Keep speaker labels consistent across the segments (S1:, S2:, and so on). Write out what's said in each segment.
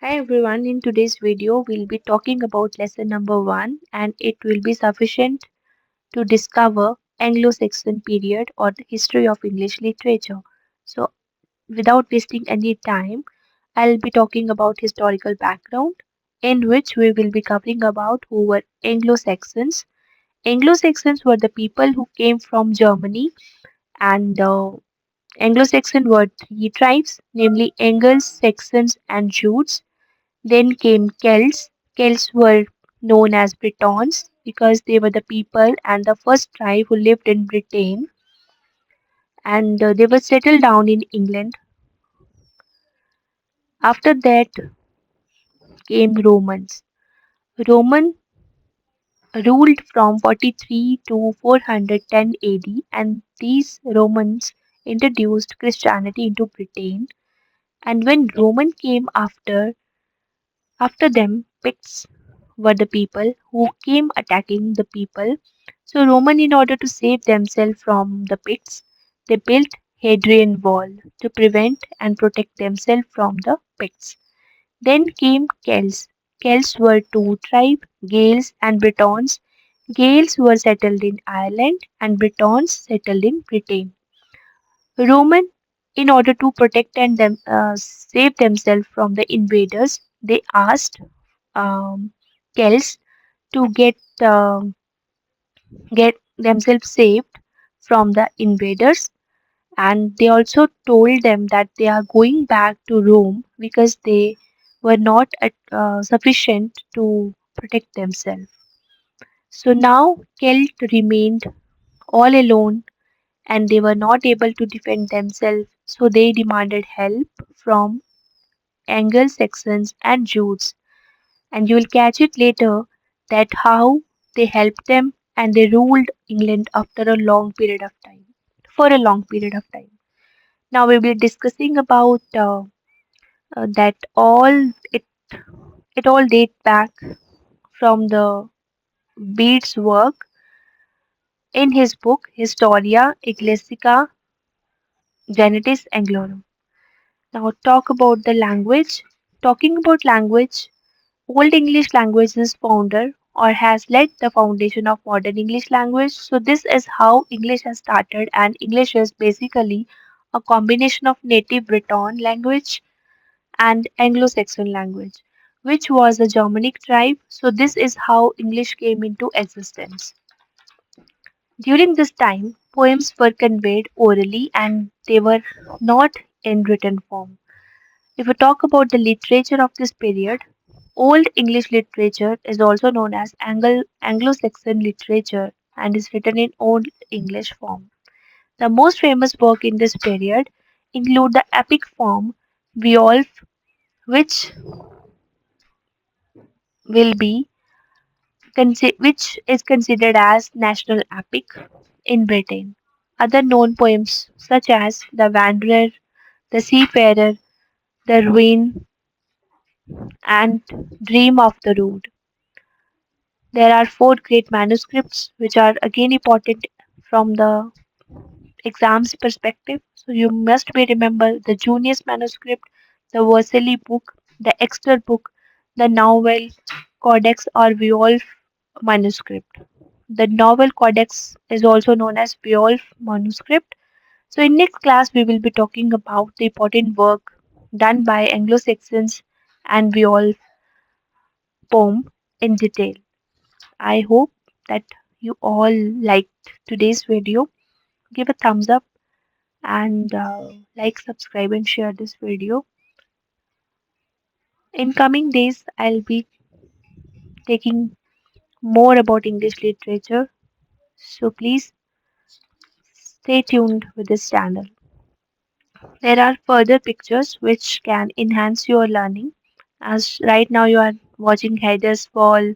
S1: Hi everyone, in today's video we'll be talking about lesson number 1 and it will be sufficient to discover Anglo-Saxon period or the history of English literature. So without wasting any time, I'll be talking about historical background in which we will be covering about who were Anglo-Saxons. Anglo-Saxons were the people who came from Germany and Anglo-Saxon were three tribes, namely Angles, Saxons and Jutes. Then came Celts. Celts were known as Britons because they were the people and the first tribe who lived in Britain and they were settled down in England. After that came Romans. Roman ruled from 43 to 410 AD and these Romans introduced Christianity into Britain and when Roman came after them Picts were the people who came attacking the people. So Roman in order to save themselves from the Picts, they built Hadrian Wall to prevent and protect themselves from the Picts. Then came Celts. Celts were two tribes, Gales and Britons. Gales were settled in Ireland and Britons settled in Britain. Roman, in order to protect and save themselves from the invaders, they asked um, Celts to get themselves saved from the invaders and they also told them that they are going back to Rome because they were not sufficient to protect themselves. So now Celt remained all alone and they were not able to defend themselves, so they demanded help from Anglo-Saxons and Jutes. And you will catch it later that how they helped them and they ruled England after a long period of time, for a long period of time. Now we will be discussing about that it all date back from the Bede's work in his book Historia Ecclesiastica Genetis Anglorum. Now talk about the language. Talking about language, Old English language's founder or has laid the foundation of modern English language. So this is how English has started and English is basically a combination of native Breton language and Anglo-Saxon language, which was a Germanic tribe. So this is how English came into existence. During this time, poems were conveyed orally and they were not in written form. If we talk about the literature of this period, Old English literature is also known as Anglo-Saxon literature and is written in Old English form. The most famous work in this period include the epic form Beowulf, which will be which is considered as national epic in Britain. Other known poems such as The Wanderer, The Seafarer, The Ruin, and Dream of the Road. There are four great manuscripts which are again important from the exams perspective. So you must be remember the Junius manuscript, the Vercelli book, the Exeter book, the novel Codex or Beowulf manuscript. The novel Codex is also known as Beowulf manuscript. So in next class we will be talking about the important work done by Anglo-Saxons and Beowulf poem in detail. I hope that you all liked today's video. Give a thumbs up and like, subscribe, and share this video. In coming days, I'll be taking more about English literature. So please stay tuned with this channel. There are further pictures which can enhance your learning. As right now you are watching Heiders Fall.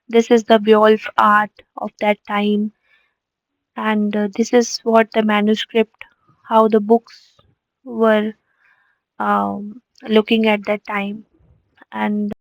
S1: This is the Beowulf art of that time, and this is what the manuscript, how the books were looking at that time, and